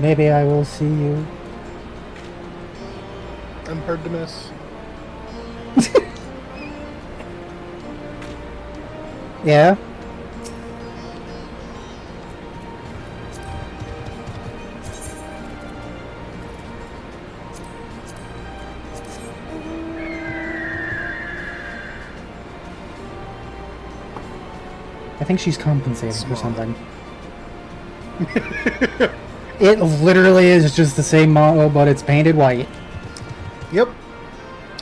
Maybe I will see you. I'm hard to miss. Yeah? I think she's compensating for something. It literally is just the same model, but it's painted white. Yep.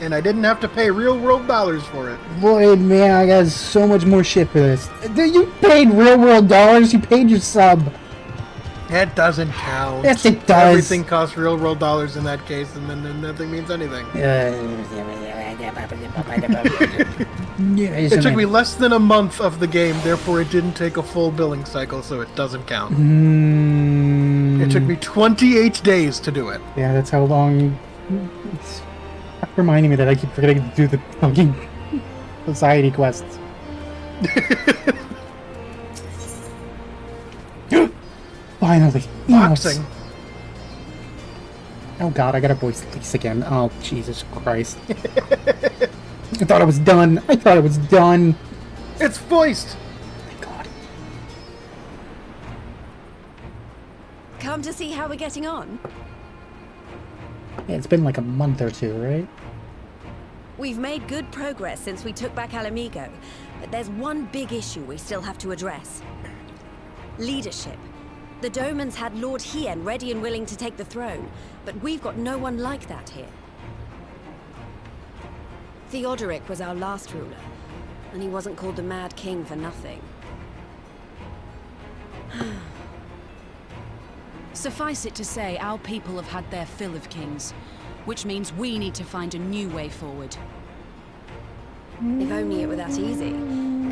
And I didn't have to pay real world dollars for it. Boy, man, I got so much more shit for this. You paid real world dollars, you paid your sub. That doesn't count. Yes, it does. Everything costs real world dollars in that case, and then nothing means anything. It took me less than a month of the game, therefore it didn't take a full billing cycle, so it doesn't count. It took me 28 days to do it. Yeah, that's how long. Stop reminding me that I keep forgetting to do the fucking society quests. Finally. Boxing. Yes. Oh god, I gotta voice Lise again. Oh, Jesus Christ. I thought I was done. I thought I was done. It's voiced! Thank god. Come to see how we're getting on? Yeah, it's been like a month or two, right? We've made good progress since we took back Alamigo, but there's one big issue we still have to address. Leadership. The Domans had Lord Hien ready and willing to take the throne, but we've got no one like that here. Theodoric was our last ruler, and he wasn't called the Mad King for nothing. Suffice it to say, our people have had their fill of kings, which means we need to find a new way forward. If only it were that easy.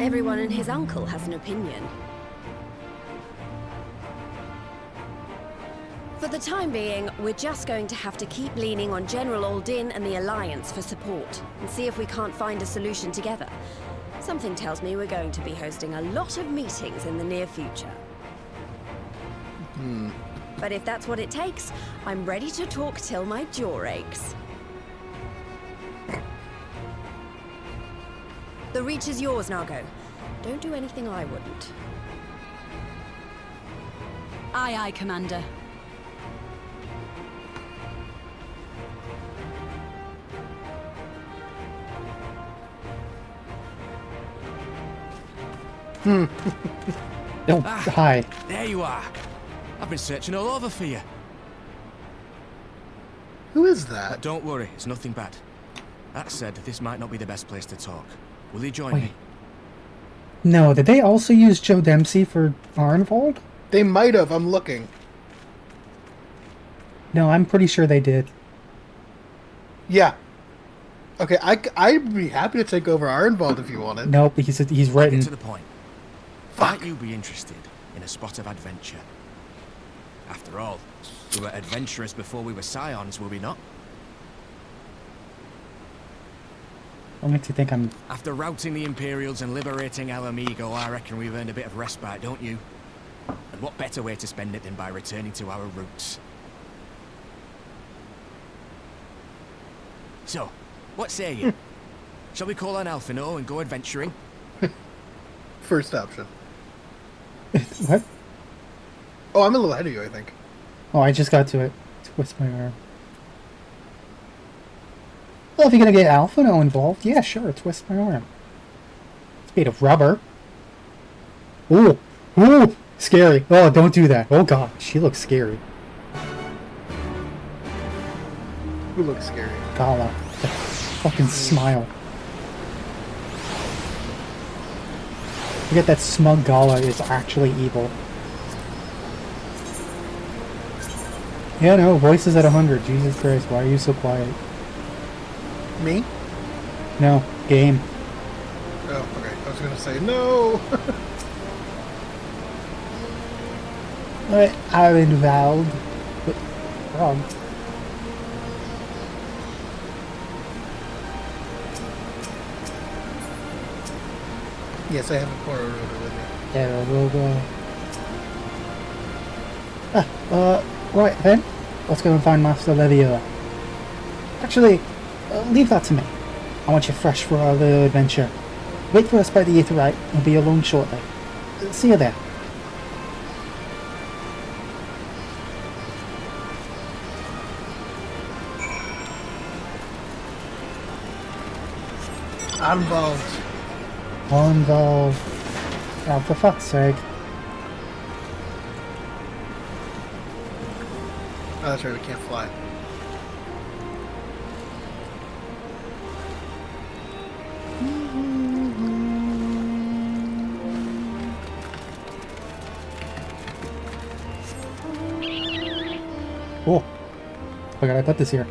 Everyone and his uncle has an opinion. For the time being, we're just going to have to keep leaning on General Aldin and the Alliance for support, and see if we can't find a solution together. Something tells me we're going to be hosting a lot of meetings in the near future. But if that's what it takes, I'm ready to talk till my jaw aches. The Reach is yours, Nago. Don't do anything I wouldn't. Aye, aye, Commander. Oh, hi. There you are. I've been searching all over for you. Who is But that? don't worry, it's nothing bad. That said, this might not be the best place to talk. Will you join Wait. me? No, did they also use Joe Dempsey for Arnvold? They might have, I'm looking. No, I'm pretty sure they did. Yeah. Okay, I'd be happy to take over Ironvault if you wanted. Nope, he's written. Get to the point. Might you be interested in a spot of adventure? After all, we were adventurers before we were scions, were we not? What makes you think I'm... After routing the Imperials and liberating Alamigo, I reckon we've earned a bit of respite, don't you? And what better way to spend it than by returning to our roots? So, what say you? Shall we call on Alphino and go adventuring? First option. What? Oh, I'm a little ahead of you, I think. Oh, I just got to it. Twist my arm. Well, if you're gonna get Alphino involved, yeah, sure, twist my arm. It's made of rubber. Ooh! Ooh! Scary. Oh, don't do that. Oh god, she looks scary. Who looks scary? Gala. That fucking smile. Forget that smug Gala is actually evil. Yeah, no, voices at 100. Jesus Christ, why are you so quiet? Me? No, game. Oh, okay. I was gonna say no. I'm involved. But, wrong. Yes, I have a Corolla with me. Yeah, we'll go. Right then, let's go and find Master Levier. Actually, leave that to me. I want you fresh for our little adventure. Wait for us by the Aetheryte. We'll be along shortly. See you there. Involved. Involved. Oh, for fuck's sake. Oh, that's right, we can't fly. Oh. Forgot I put this here.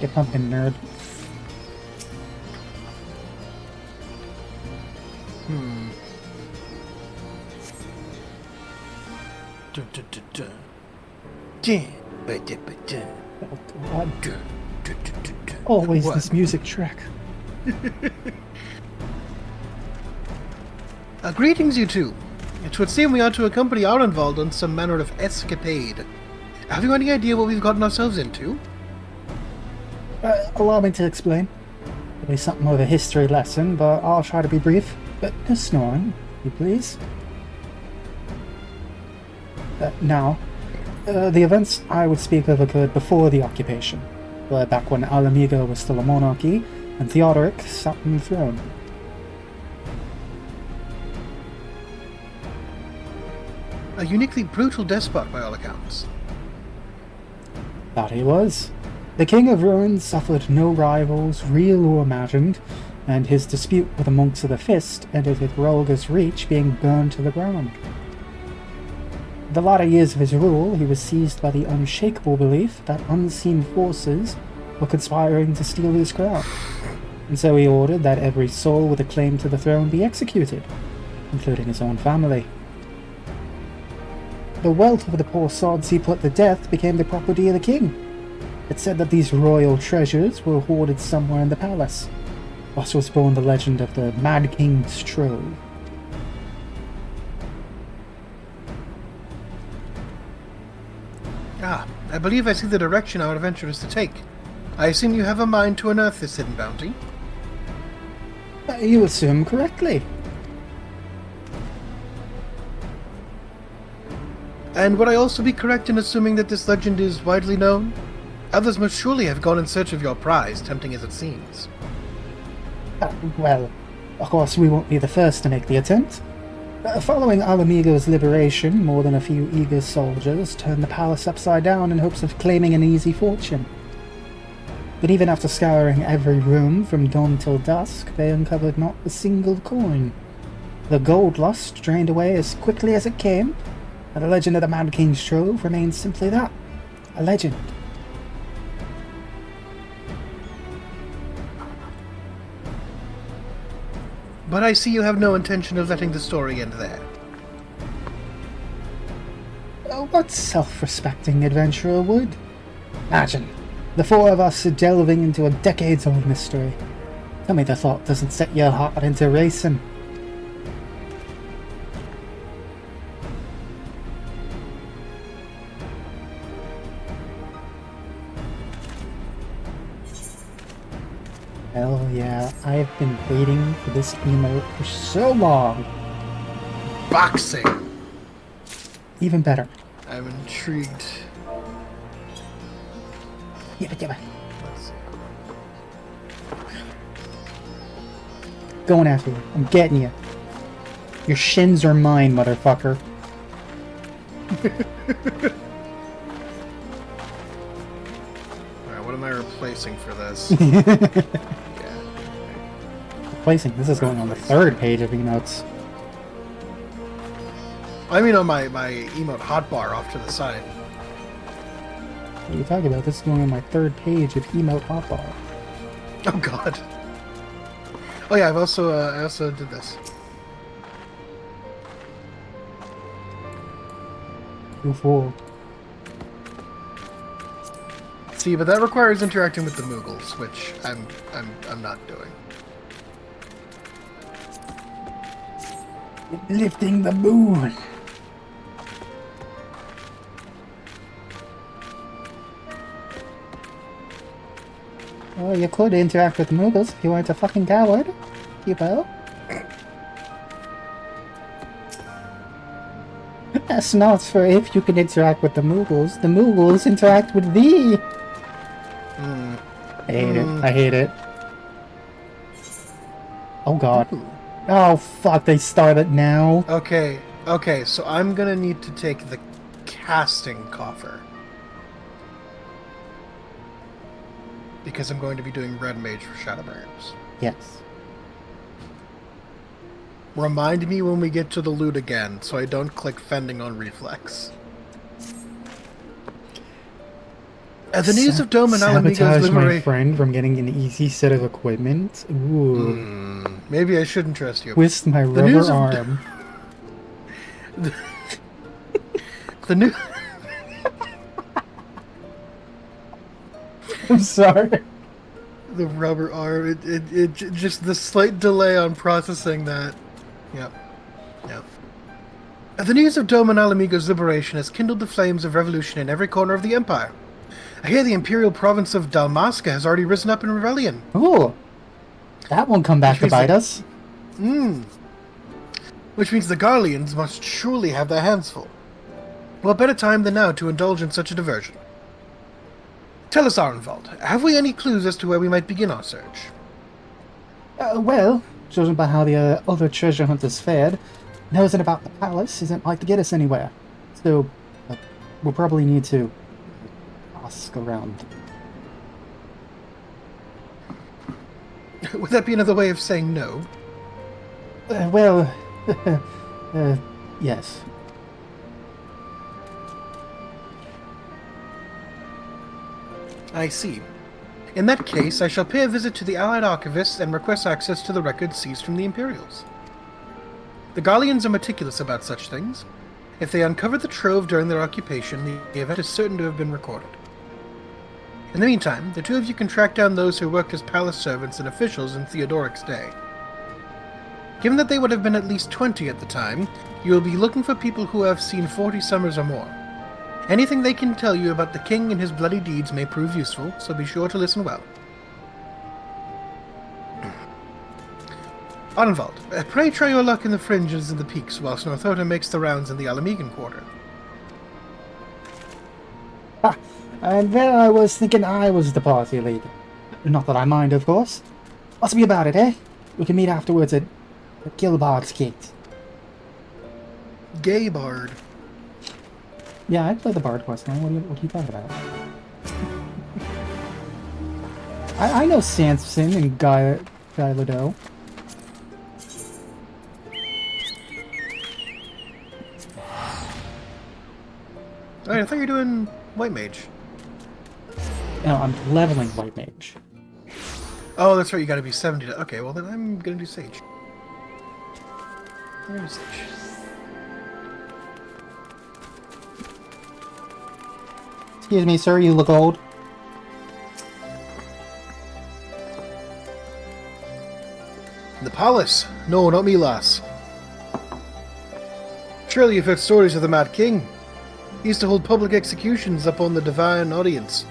Get pumping, nerd. Dun, dun, dun, dun. Dun, ba, dun, ba, dun. Oh, God. Dun, dun, dun, dun, dun. Always What? this music track. Greetings, you two. It would seem we are to accompany Arenvald on some manner of escapade. Have you any idea what we've gotten ourselves into? Allow me to explain. It'll be something of a history lesson, but I'll try to be brief. But no snoring, you please. Now, the events I would speak of occurred before the occupation, back when Alamigo was still a monarchy, and Theodoric sat on the throne. A uniquely brutal despot, by all accounts. That he was. The King of Ruin suffered no rivals, real or imagined, and his dispute with the monks of the Fist ended with Rolga's Reach being burned to the ground. In the latter years of his rule, he was seized by the unshakable belief that unseen forces were conspiring to steal his crown, and so he ordered that every soul with a claim to the throne be executed, including his own family. The wealth of the poor sods he put to death became the property of the king. It's said that these royal treasures were hoarded somewhere in the palace. Thus was born the legend of the Mad King's Trove. Ah, I believe I see the direction our adventure is to take. I assume you have a mind to unearth this hidden bounty? You assume correctly. And would I also be correct in assuming that this legend is widely known? Others must surely have gone in search of your prize, tempting as it seems. Well, of course we won't be the first to make the attempt. Following Alamigo's liberation, more than a few eager soldiers turned the palace upside down in hopes of claiming an easy fortune. But even after scouring every room from dawn till dusk, they uncovered not a single coin. The gold lust drained away as quickly as it came, and the legend of the Mad King's Trove remains simply that, a legend. But I see you have no intention of letting the story end there. What self-respecting adventurer would? Imagine, the four of us are delving into a decades-old mystery. Tell me the thought doesn't set your heart into racing. Hell yeah, I've been waiting for this emote for so long. Boxing! Even better. I'm intrigued. Yeah. Let's see. Going after you. I'm getting you. Your shins are mine, motherfucker. Alright, what am I replacing for this? Replacing. This is going on the third page of emotes. I mean on my emote hotbar off to the side. What are you talking about? This is going on my third page of emote hotbar. Oh god. Oh yeah, I also did this. You fool. See, but that requires interacting with the Moogles, which I'm not doing. Lifting the moon. Well, you could interact with the Moogles if you weren't a fucking coward. People. That's not for if you can interact with the Moogles. The Moogles interact with thee. I hate it. I hate it. Oh god. Oh fuck, they started now. Okay, so I'm gonna need to take the casting coffer. Because I'm going to be doing Red Mage for Shadowbringers. Yes. Remind me when we get to the loot again, so I don't click Fending on Reflex. At the news of Dome and Alamigo's Sabotage my liberation... friend from getting an easy set of equipment? Ooh. Maybe I shouldn't trust you. Twist my rubber arm. The new... I'm sorry. The rubber arm, it just the slight delay on processing that. Yep. The news of Dome and Alamigo's liberation has kindled the flames of revolution in every corner of the Empire. I hear the imperial province of Dalmasca has already risen up in rebellion. Ooh. That won't come back to bite us. Which means the Garleans must surely have their hands full. What better time than now to indulge in such a diversion? Tell us, Arnvald, have we any clues as to where we might begin our search? Well, judging by how the other treasure hunters fared, nosing about the palace isn't like to get us anywhere. So, we'll probably need to ask around. Would that be another way of saying no? Well, yes. I see. In that case, I shall pay a visit to the Allied archivists and request access to the records seized from the Imperials. The Garleans are meticulous about such things. If they uncover the trove during their occupation, the event is certain to have been recorded. In the meantime, the two of you can track down those who worked as palace servants and officials in Theodoric's day. Given that they would have been at least 20 at the time, you will be looking for people who have seen 40 summers or more. Anything they can tell you about the king and his bloody deeds may prove useful, so be sure to listen well. Arnvald, pray try your luck in the fringes and the peaks whilst Northoda makes the rounds in the Alamigan quarter. Ha! And there I was thinking I was the party leader. Not that I mind, of course. What's be about it, eh? We can meet afterwards at Gilbard's Gate. Gay Bard. Yeah, I played the Bard quest, man. What are you talking about? I know Sanson and Guy Ladeau. Alright, I thought you were doing White Mage. No, I'm leveling White Mage. Oh, that's right, you gotta be 70 to... Okay, well then I'm gonna do Sage. I'm gonna do Sage. Excuse me, sir, you look old. The palace? No, not me, lass. Surely you've heard stories of the Mad King. He used to hold public executions upon the divine audience.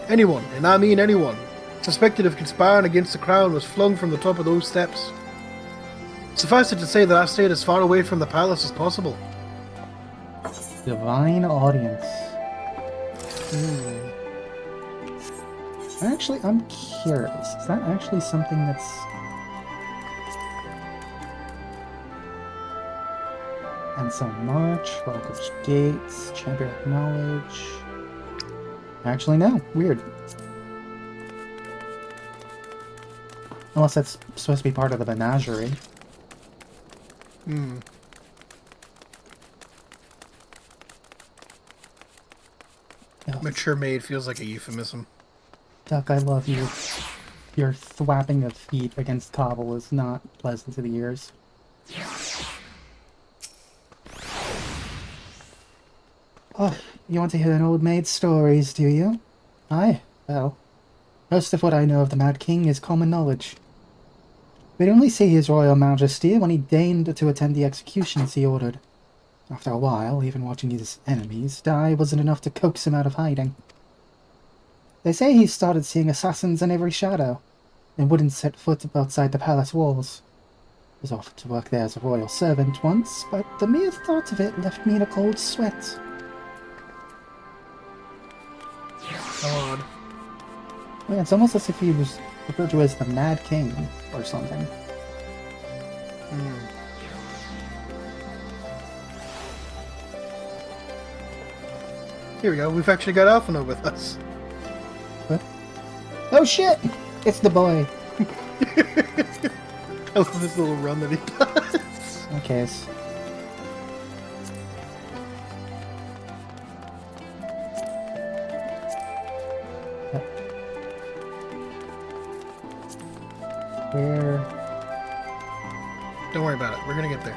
Anyone, and I mean anyone, suspected of conspiring against the crown was flung from the top of those steps. Suffice it to say that I stayed as far away from the palace as possible. Divine audience. Actually, I'm curious. Is that actually something that's... And so much, Rockers Gates, Champion of Knowledge... Actually, no. Weird. Unless that's supposed to be part of the menagerie. Mature maid feels like a euphemism. Duck, I love you. Your thwapping of feet against cobble is not pleasant to the ears. Oh, you want to hear an old maid's stories, do you? Aye, Well, most of what I know of the Mad King is common knowledge. We'd only see His Royal Majesty when he deigned to attend the executions he ordered. After a while, even watching his enemies die wasn't enough to coax him out of hiding. They say he started seeing assassins in every shadow, and wouldn't set foot outside the palace walls. I was offered to work there as a royal servant once, but the mere thought of it left me in a cold sweat. Odd. Yeah, it's almost as if he was referred to as the Mad King or something. Here we go. We've actually got Alphino with us. What? Oh shit! It's the boy. I love this little run that he does. Okay. Where? Don't worry about it. We're gonna get there.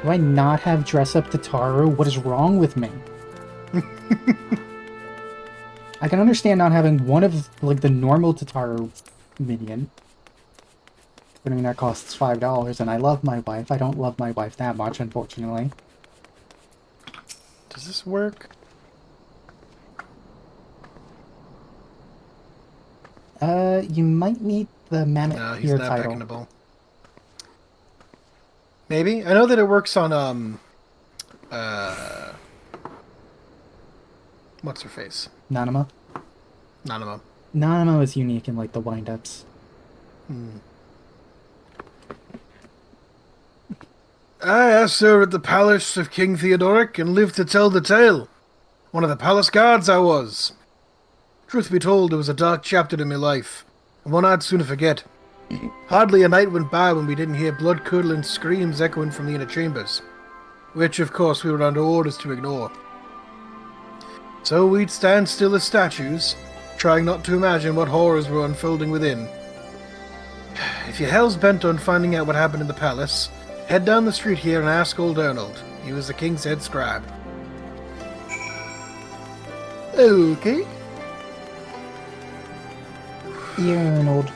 Do I not have dress up Tataru? What is wrong with me? I can understand not having one of, like, the normal Tataru minion. But I mean, that costs $5, and I love my wife. I don't love my wife that much, unfortunately. Does this work? You might need the Mammoth No, he's Ear not title. beckonable. Maybe? I know that it works on, what's her face? Nanama? Nanama. Nanama is unique in, like, the wind-ups. I served at the palace of King Theodoric and lived to tell the tale. One of the palace guards I was. Truth be told, it was a dark chapter in my life, and one I'd sooner forget. Hardly a night went by when we didn't hear blood-curdling screams echoing from the inner chambers, which, of course, we were under orders to ignore. So we'd stand still as statues, trying not to imagine what horrors were unfolding within. If you're hell's bent on finding out what happened in the palace, head down the street here and ask old Arnold. He was the king's head scribe. Okay. Arnold.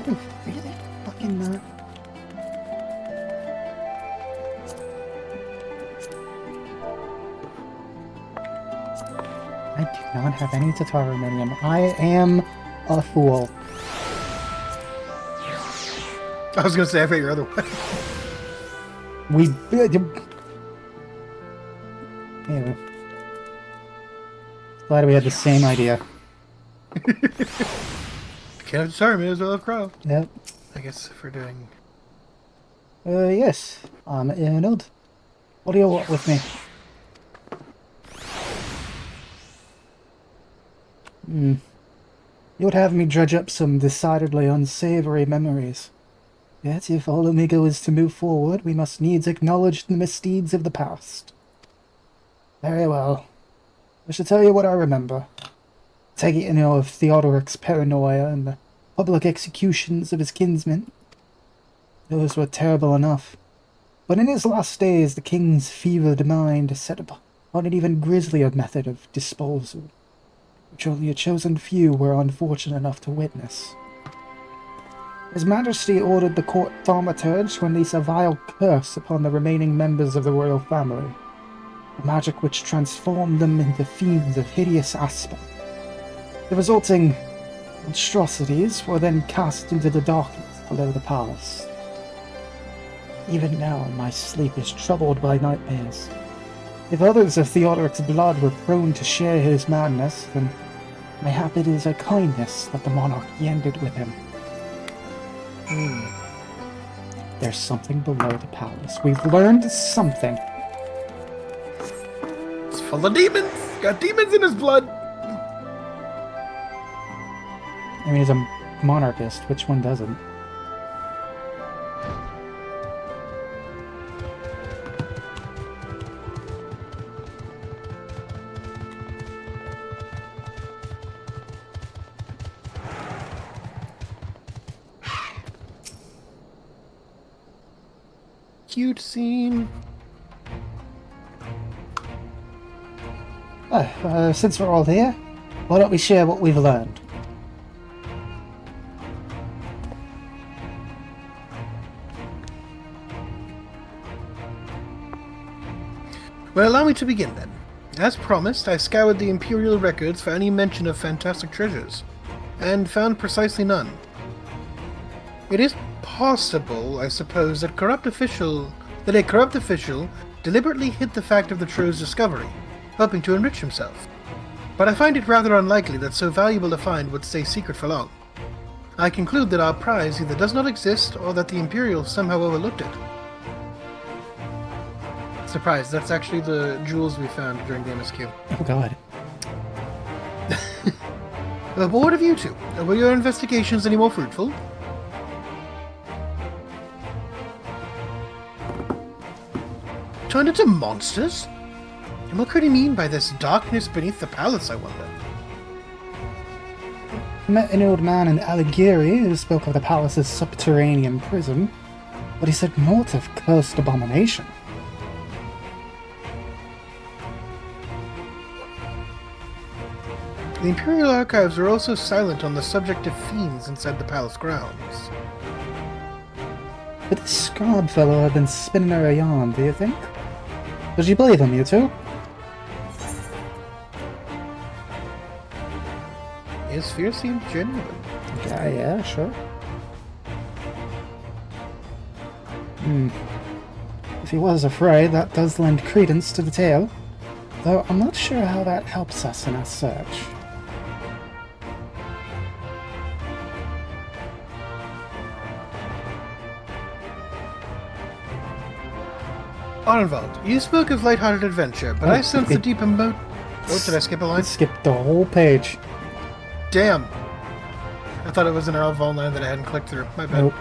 Oh, really? Fucking not. I do not have any Tataru minion. I am a fool. I was gonna say, I figure other way. We... Anyway. Glad we had the same idea. Can't have Sorry, may as well have Crow. Yep. I guess if we're doing... Yes. I'm Arnold. What do you want with me? You would have me dredge up some decidedly unsavory memories. Yet, if all Omega is to move forward, we must needs acknowledge the misdeeds of the past. Very well. I shall tell you what I remember. Take it you know of Theodoric's paranoia and the public executions of his kinsmen. Those were terrible enough. But in his last days, the king's fevered mind set upon an even grislier method of disposal, which only a chosen few were unfortunate enough to witness. His Majesty ordered the court thaumaturge to unleash a vile curse upon the remaining members of the royal family, a magic which transformed them into fiends of hideous aspect. The resulting monstrosities were then cast into the darkness below the palace. Even now, my sleep is troubled by nightmares. If others of Theodoric's blood were prone to share his madness, then mayhap it is a kindness that the monarchy ended with him. There's something below the palace. We've learned something. It's full of demons! Got demons in his blood! I mean, he's a monarchist. Which one doesn't? cute scene. Since we're all here, why don't we share what we've learned? Well, allow me to begin then. As promised, I scoured the Imperial records for any mention of fantastic treasures, and found precisely none. It is possible, I suppose, that a corrupt official deliberately hid the fact of the trove's discovery, hoping to enrich himself. But I find it rather unlikely that so valuable a find would stay secret for long. I conclude that our prize either does not exist, or that the Imperials somehow overlooked it. Surprise, that's actually the jewels we found during the MSQ. Oh god. But what of you two? Were your investigations any more fruitful? Turned into monsters? And what could he mean by this darkness beneath the palace, I wonder? I met an old man in Alighieri who spoke of the palace's subterranean prison, but he said naught of cursed abomination. The Imperial archives are also silent on the subject of fiends inside the palace grounds. But this Scrab fellow had been spinning her a yarn, do you think? Did you believe him, you two? His fear seemed genuine. Yeah, sure. If he was afraid, that does lend credence to the tale, though I'm not sure how that helps us in our search. Arnvald, you spoke of light-hearted adventure, but I sense a deep Oh, did I skip a line? Skipped the whole page. Damn! I thought it was an Arnvald line that I hadn't clicked through. My bad. Nope.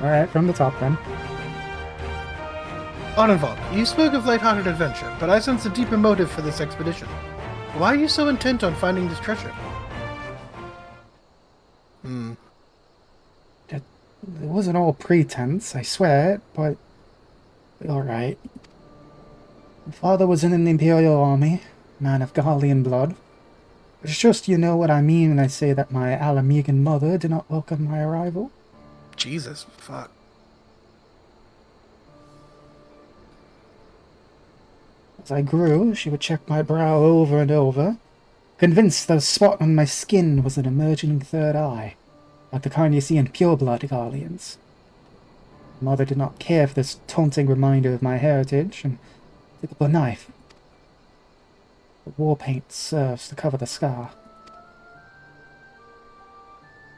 Alright, from the top then. Arnvald, you spoke of light-hearted adventure, but I sense a deeper motive for this expedition. Why are you so intent on finding this treasure? It wasn't all pretense, I swear, but... Alright. My father was in the Imperial Army, man of Gallian blood. It's just you know what I mean when I say that my Alamegan mother did not welcome my arrival. Jesus, fuck. As I grew, she would check my brow over and over, convinced the spot on my skin was an emerging third eye, like the kind you see in pure-blood Guardians. Mother did not care for this taunting reminder of my heritage, and took up a knife. The war paint serves to cover the scar.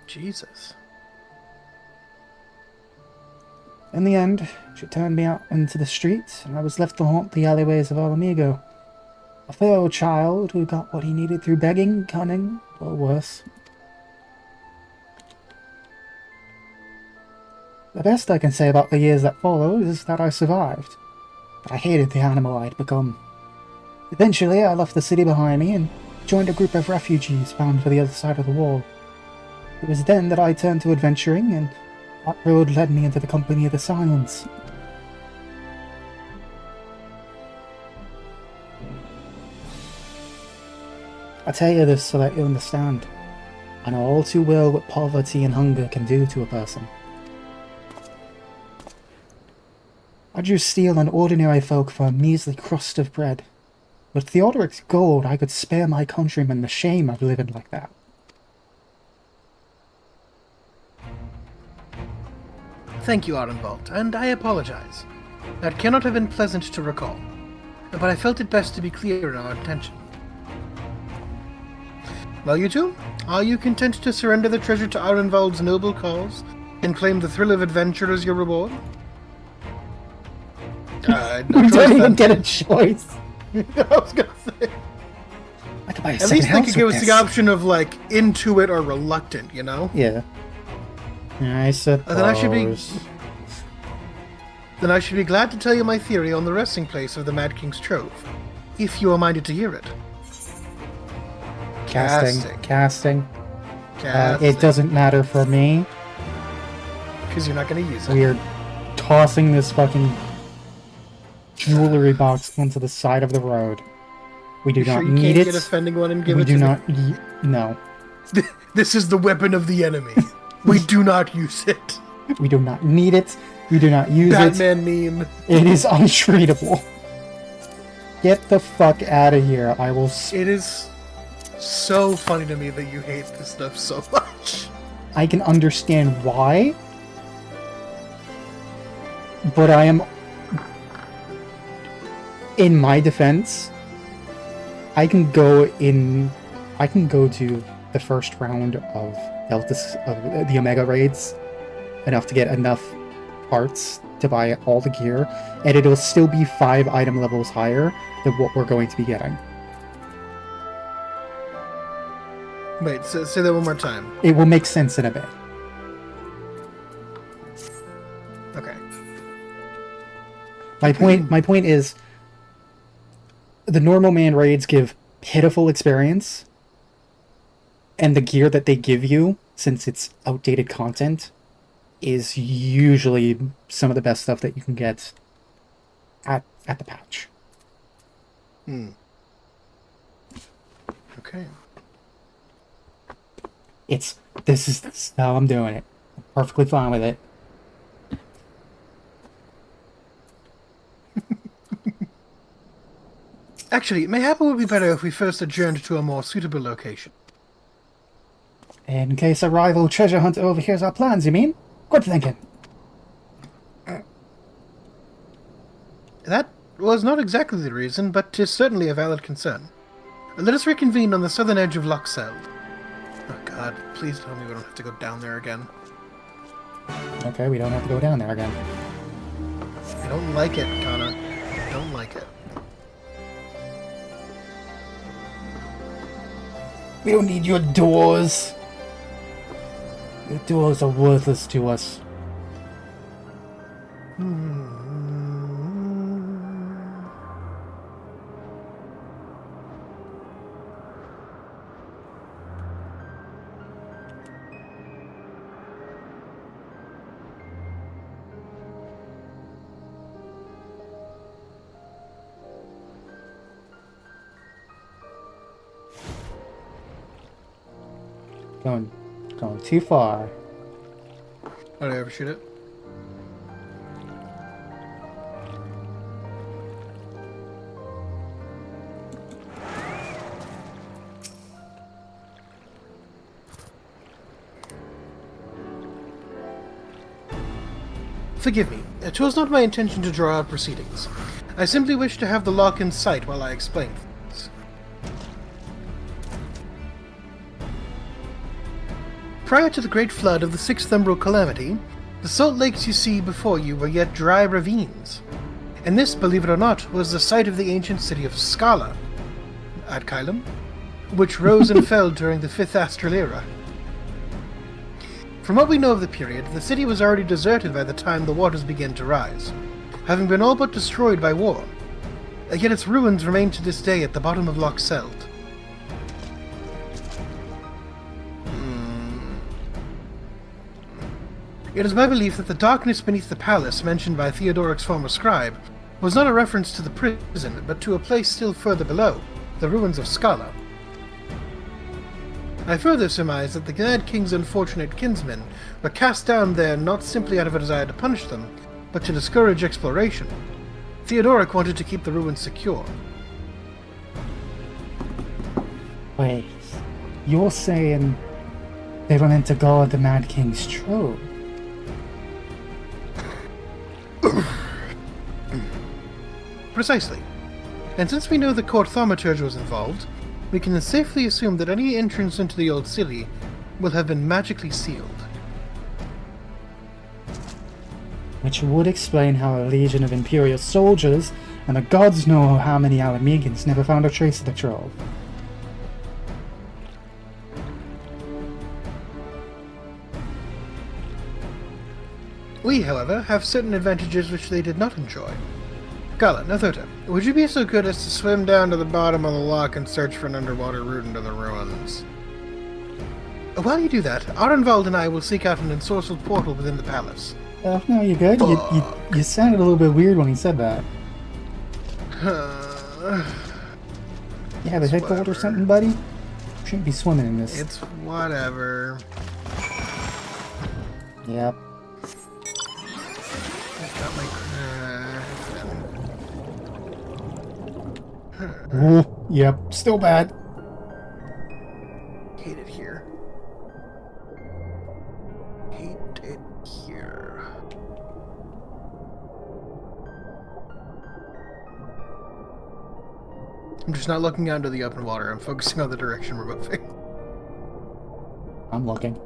Jesus. In the end, she turned me out into the street, and I was left to haunt the alleyways of Alamigo. A feral child who got what he needed through begging, cunning, or worse. The best I can say about the years that followed is that I survived. But I hated the animal I'd become. Eventually, I left the city behind me and joined a group of refugees bound for the other side of the wall. It was then that I turned to adventuring, and that road led me into the company of the Silence. I tell you this so that you understand. I know all too well what poverty and hunger can do to a person. I drew steel on ordinary folk for a measly crust of bread. With Theodoric's gold, I could spare my countrymen the shame of living like that. Thank you, Arnvald, and I apologize. That cannot have been pleasant to recall, but I felt it best to be clear in our intention. Well, you two, are you content to surrender the treasure to Arnvald's noble cause, and claim the thrill of adventure as your reward? No We choice, don't even then. get a choice. I was gonna say. I could buy a At second least they house could give with us the this. option of, like, into it or reluctant, you know? Yeah. I suppose. Then I should be glad to tell you my theory on the resting place of the Mad King's Trove, if you are minded to hear it. Casting. Casting. It doesn't matter for me. Because you're not going to use it. We're tossing this fucking jewelry box onto the side of the road. We do You not sure you need can't it. get offending one and give We it do to not. No. This is the weapon of the enemy. We do not use it. We do not need it. We do not use it. Batman meme. It is untreatable. Get the fuck out of here. I will. It is so funny to me that you hate this stuff so much. I can understand why. But I am. In my defense, I can go to the first round of the Omega raids enough to get enough parts to buy all the gear, and it'll still be 5 item levels higher than what we're going to be getting. Wait, say that one more time. It will make sense in a bit. Okay. My point is, the normal man raids give pitiful experience, and the gear that they give you, since it's outdated content, is usually some of the best stuff that you can get at the patch. Okay. This is how I'm doing it. I'm perfectly fine with it. Actually, mayhap it would be better if we first adjourned to a more suitable location. In case a rival treasure hunter overhears our plans, you mean? Good thinking. That was not exactly the reason, but 'tis certainly a valid concern. Let us reconvene on the southern edge of Lochseld. Oh god, please tell me we don't have to go down there again. Okay, we don't have to go down there again. I don't like it, Kana. I don't like it. We don't need your doors. Your doors are worthless to us. Going too far. Did I ever shoot it? Forgive me. It was not my intention to draw out proceedings. I simply wish to have the lock in sight while I explain things. Prior to the great flood of the Sixth Umbral Calamity, the salt lakes you see before you were yet dry ravines. And this, believe it or not, was the site of the ancient city of Scala, at Kylum, which rose and fell during the 5th Astral Era. From what we know of the period, the city was already deserted by the time the waters began to rise, having been all but destroyed by war. Yet its ruins remain to this day at the bottom of Lochseld. It is my belief that the darkness beneath the palace mentioned by Theodoric's former scribe was not a reference to the prison, but to a place still further below, the ruins of Scala. I further surmise that the Mad King's unfortunate kinsmen were cast down there not simply out of a desire to punish them, but to discourage exploration. Theodoric wanted to keep the ruins secure. Wait, you're saying they were meant to guard the Mad King's trove? Precisely. And since we know the court thaumaturge was involved, we can safely assume that any entrance into the old city will have been magically sealed. Which would explain how a legion of Imperial soldiers and the gods know how many Alamegans never found a trace of the trove. We, however, have certain advantages which they did not enjoy. Gala, Nathota, would you be so good as to swim down to the bottom of the loch and search for an underwater route into the ruins? While you do that, Arenvald and I will seek out an ensorcelled portal within the palace. No, you're good. You sounded a little bit weird when he said that. You have a head cold or something, buddy? Shouldn't be swimming in this. It's whatever. Yep. I've got my Ooh, yep, still bad. hate it here. Hate it here. I'm just not looking out into the open water. I'm focusing on the direction we're moving. I'm looking.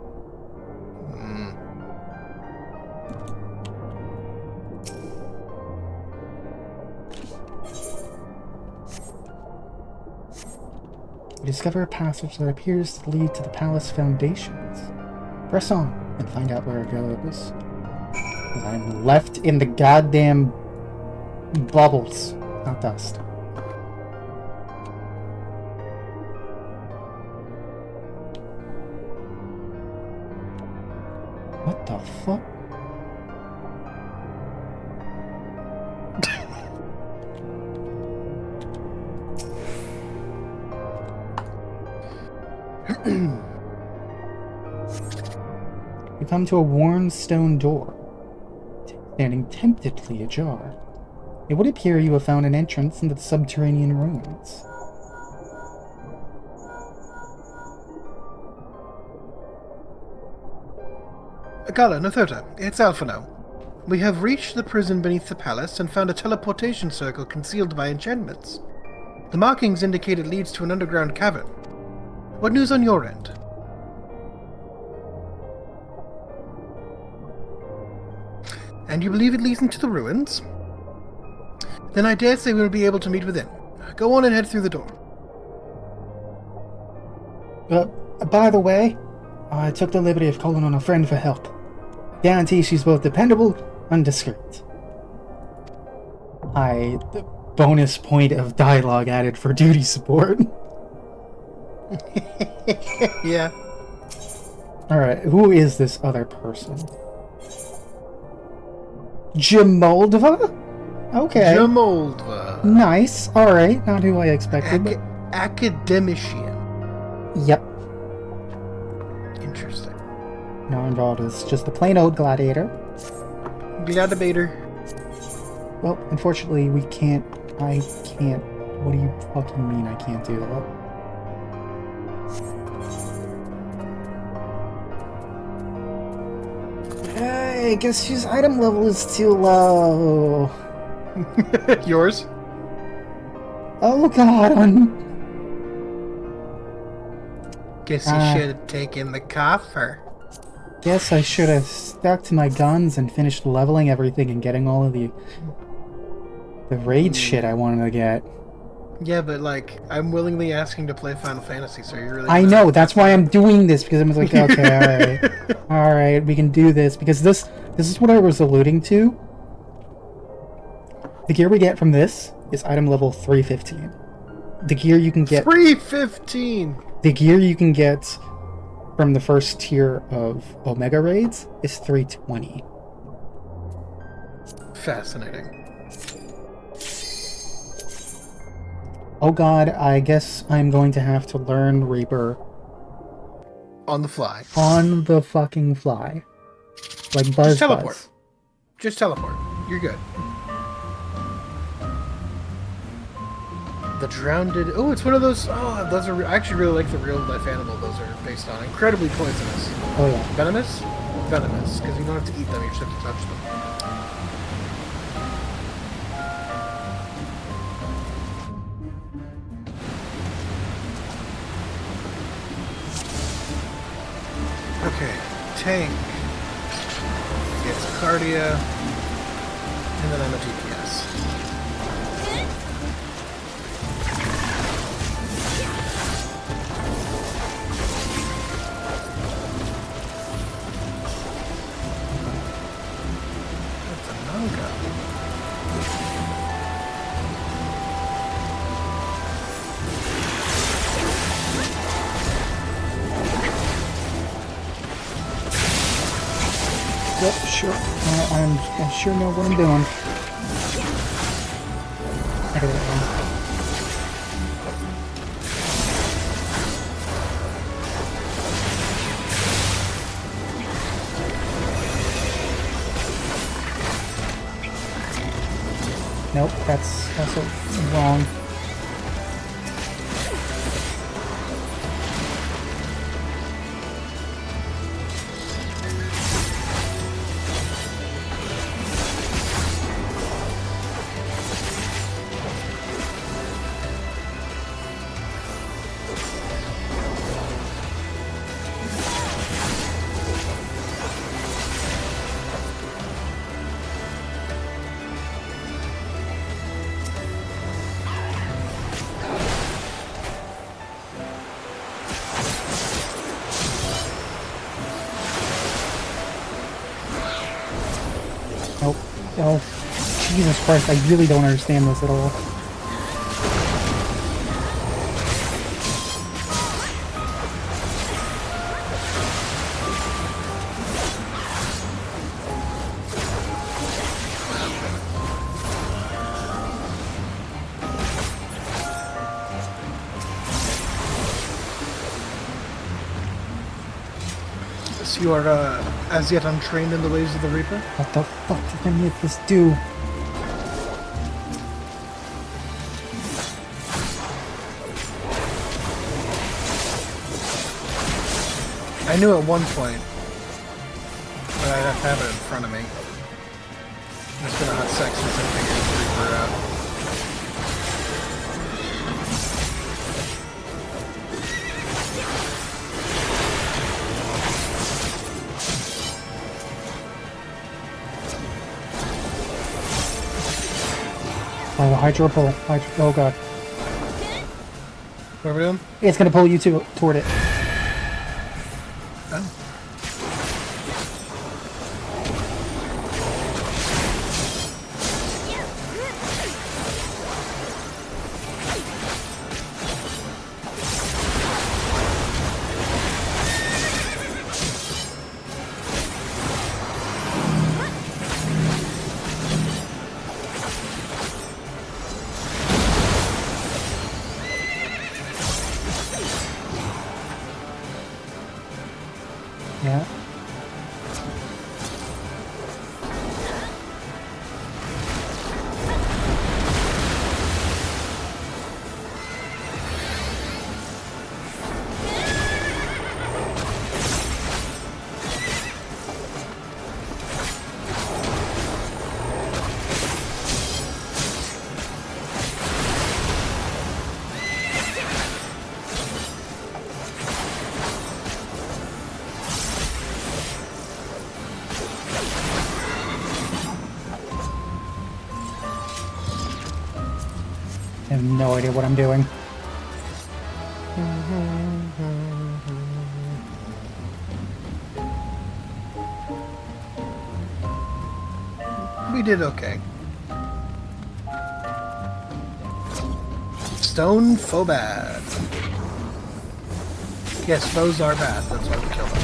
You discover a passage that appears to lead to the palace foundations. Press on and find out where it goes. 'Cause I'm left in the goddamn bubbles, not dust. What the fuck? You come to a worn stone door, standing temptedly ajar. It would appear you have found an entrance into the subterranean ruins. Gala, Nothota, it's Alpha now. We have reached the prison beneath the palace and found a teleportation circle concealed by enchantments. The markings indicate it leads to an underground cavern. What news on your end? And you believe it leads into the ruins? Then I dare say we will be able to meet within. Go on and head through the door. By the way, I took the liberty of calling on a friend for help. Guarantee she's both dependable and discreet. The bonus point of dialogue added for duty support. Yeah. Alright, who is this other person? Jamoldva? Okay. Jamoldva. Nice. Alright, not who I expected. But... Academician. Yep. Interesting. Now involved is just a plain old gladiator. Gladiator. Well, unfortunately, we can't. I can't. What do you fucking mean I can't do that? I guess his item level is too low. Yours? Oh god, Guess you should have taken the coffer. Guess I should have stuck to my guns and finished leveling everything and getting all of the raid shit I wanted to get. Yeah, but like, I'm willingly asking to play Final Fantasy, so you're really... I know, that's why I'm doing this, because I'm like, okay, alright, we can do this, because this is what I was alluding to. The gear we get from this is item level 315. The gear you can get... 315! The gear you can get from the first tier of Omega raids is 320. Fascinating. Oh god, I guess I'm going to have to learn Reaper. On the fly. On the fucking fly. Like Buzz Just teleport. Buzz. Just teleport. You're good. The Drowned... Oh, it's one of those... Oh, those are... I actually really like the real life animal those are based on. Incredibly poisonous. Oh yeah. Venomous? Venomous, because you don't have to eat them, you just have to touch them. Okay, tank. It's Cardia, and then I'm a DPS. That's a Nanga. Yep, sure. I sure know what I'm doing. I got it wrong. Nope, that's also wrong. Nope. Oh, Jesus Christ, I really don't understand this at all. So you are as yet untrained in the ways of the Reaper? What the fuck did I make this do? I knew at one point, but I'd have to have it in front of me. It's been a hot sec since I figured the Reaper out. Oh, Hydro pull. Oh god. What are we doing? It's gonna pull you toward it. Oh. Yeah. I have no idea what I'm doing. We did okay. Stone Phobad. Yes, foes are bad. That's why we kill them.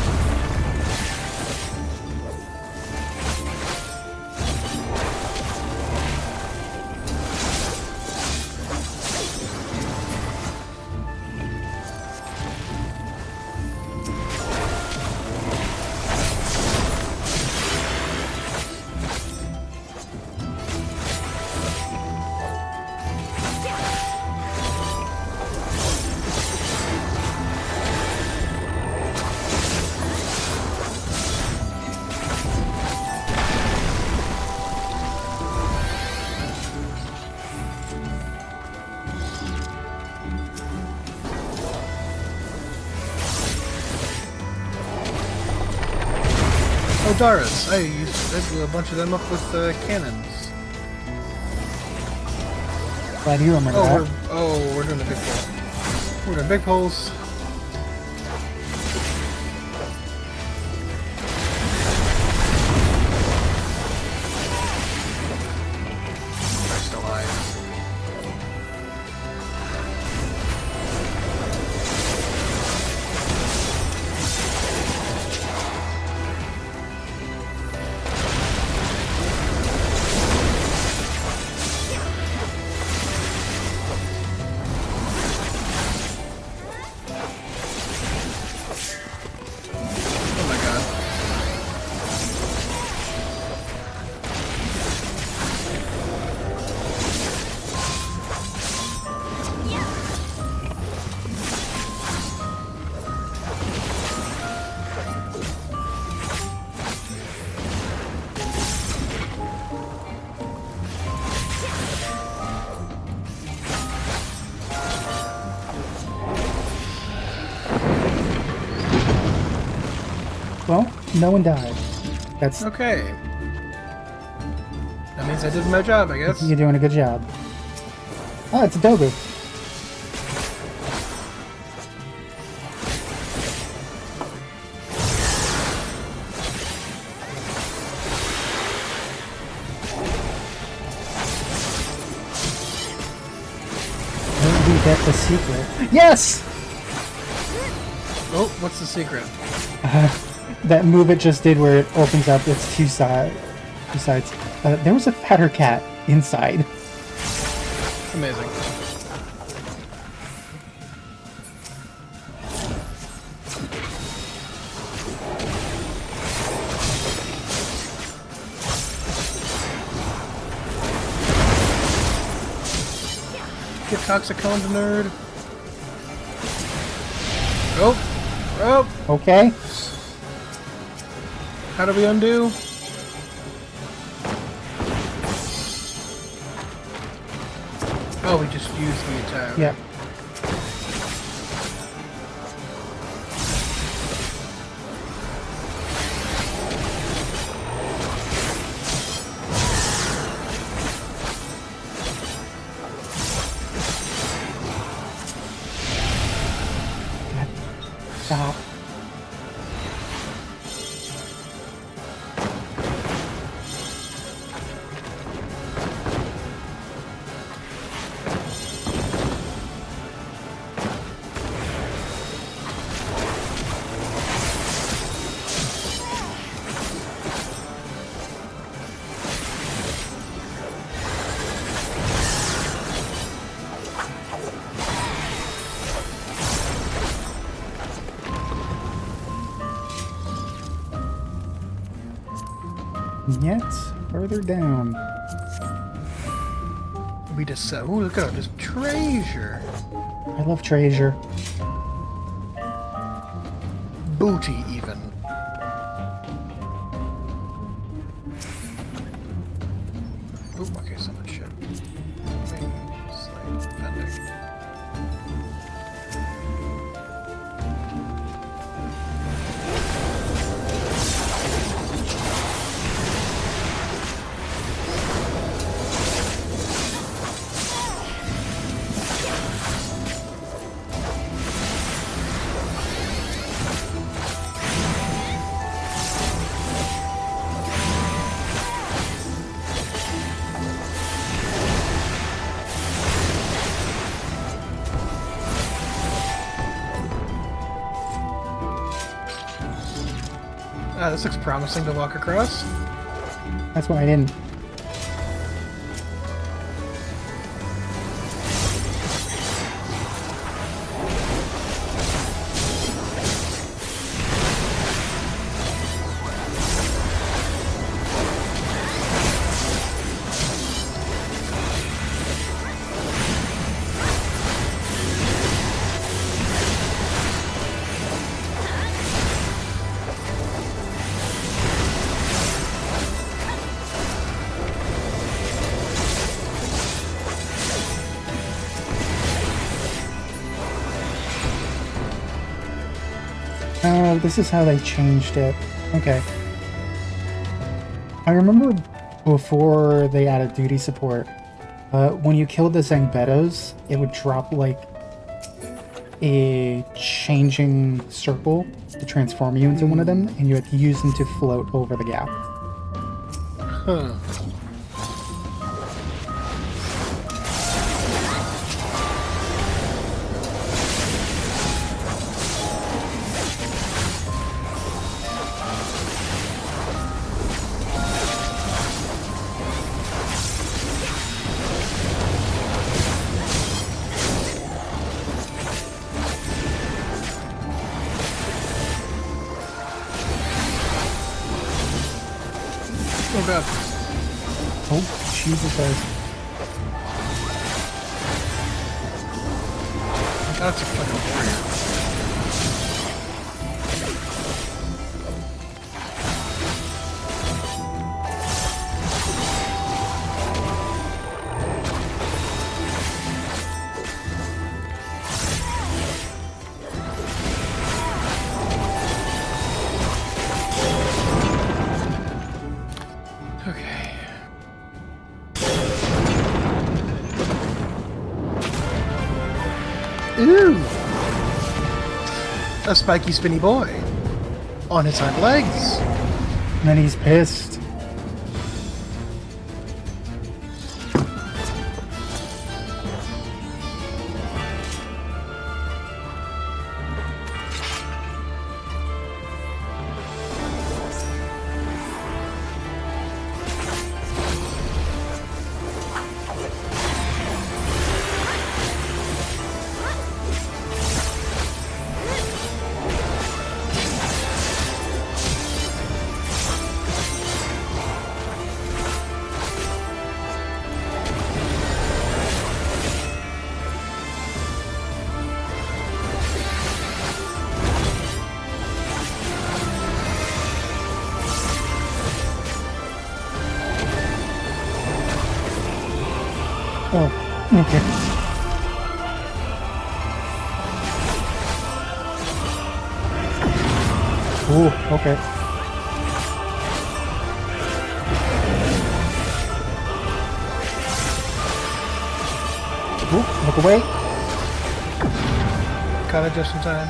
Oh, Darius. I blew a bunch of them up with cannons. Glad you remember that. We're doing a big pull. We're doing big pulls. They're still alive. Well, no one died. That's Okay. That means I did my job, I guess. You're doing a good job. Oh, it's a Dogu. Maybe we get the secret. Yes! Oh, what's the secret? That move it just did where it opens up its two sides. There was a fatter cat inside. Amazing. Get toxic on the nerd. Oh! Oh! Okay. How do we undo? Oh, we just used the attack. Yeah. Stop. Yet further down. We just oh, look at all this treasure. I love treasure. Booty, even. Oop, okay, so much shit. Slight bending. Ah, this looks promising to walk across. That's why I didn't. Oh, this is how they changed it. Okay. I remember before they added duty support, when you killed the Zangbetos, it would drop like a changing circle to transform you into one of them, and you had to use them to float over the gap. Huh. Oh god. Oh, Jesus Christ. That's a fucking warrior. Ooh! A spiky spinny boy. On his hind legs. And then he's pissed. Oh, okay. Ooh, okay. Ooh, look away. Caught it just in time.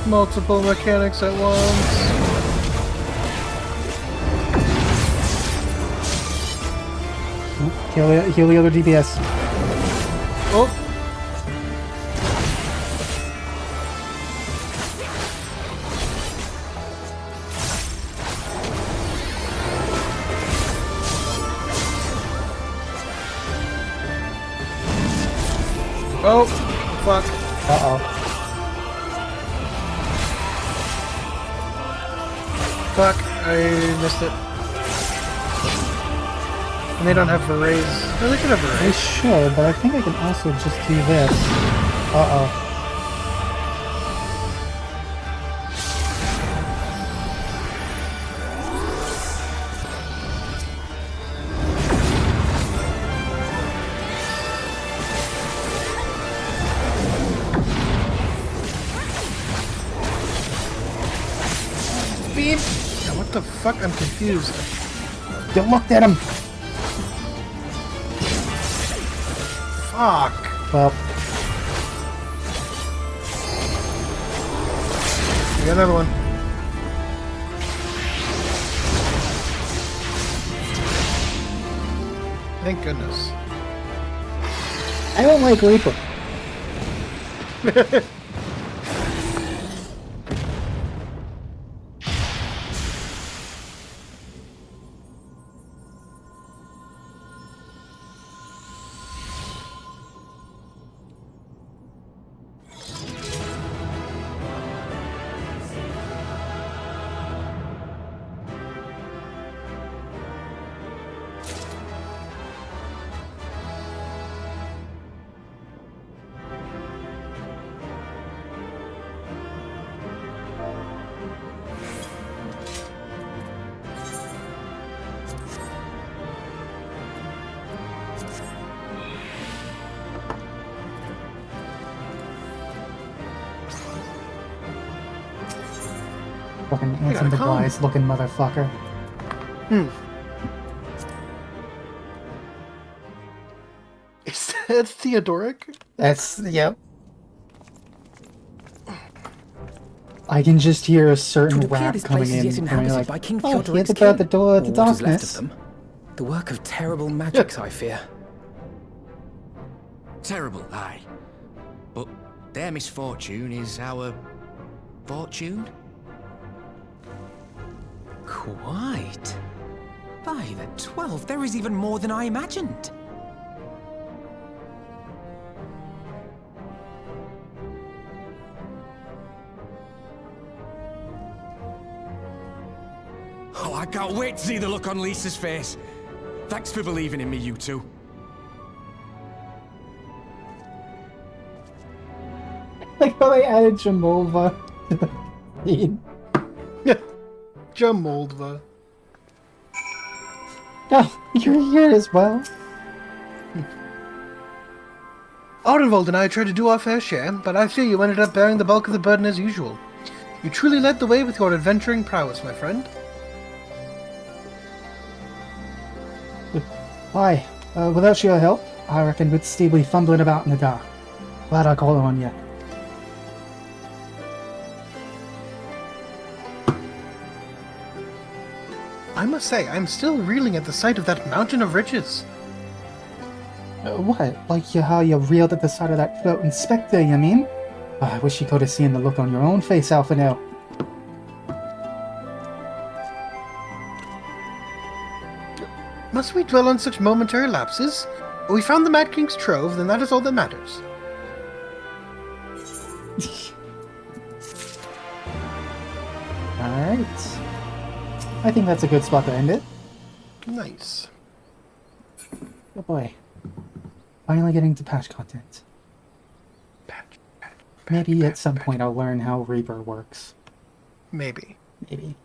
Multiple mechanics at once. Ooh, heal the other DPS. Oh! Oh! Fuck. Uh-oh. Fuck, I missed it. And they don't have a raise. No, they could have a I raise. should, but I think I can also just do this. Uh-oh. Beep! Yeah, what the fuck? I'm confused. You looked at him! Fuck! Well, We got another one. Thank goodness. I don't like Reaper. Fucking Anson the calm. Wise looking motherfucker. Is that Theodoric? That's, yep. I can just hear a certain It would appear rap this coming place is in, yet and you're inhabited like, by King oh, Theodoric's hear about the kin, door of the or what is left of darkness. them. The work of terrible magics, I fear. Terrible, aye. But their misfortune is our fortune? Quite. By the 12, there is even more than I imagined. Oh, I can't wait to see the look on Lisa's face. Thanks for believing in me, you two. Like how they added Jamolva to the scene. Jamoldva. Oh, you're here as well. Ardenvold and I tried to do our fair share, but I fear you ended up bearing the bulk of the burden as usual. You truly led the way with your adventuring prowess, my friend. Aye, without your help, I reckon we'd still be fumbling about in the dark. Glad I called on you. I must say, I'm still reeling at the sight of that mountain of riches. What? Like how you reeled at the sight of that floating spectre, you mean? I wish you could have seen the look on your own face, Alphanel. Must we dwell on such momentary lapses? We found the Mad King's trove, then that is all that matters. Alright. I think that's a good spot to end it. Nice. Oh boy. Finally getting to patch content. Maybe at some point I'll learn how Reaper works. Maybe. Maybe.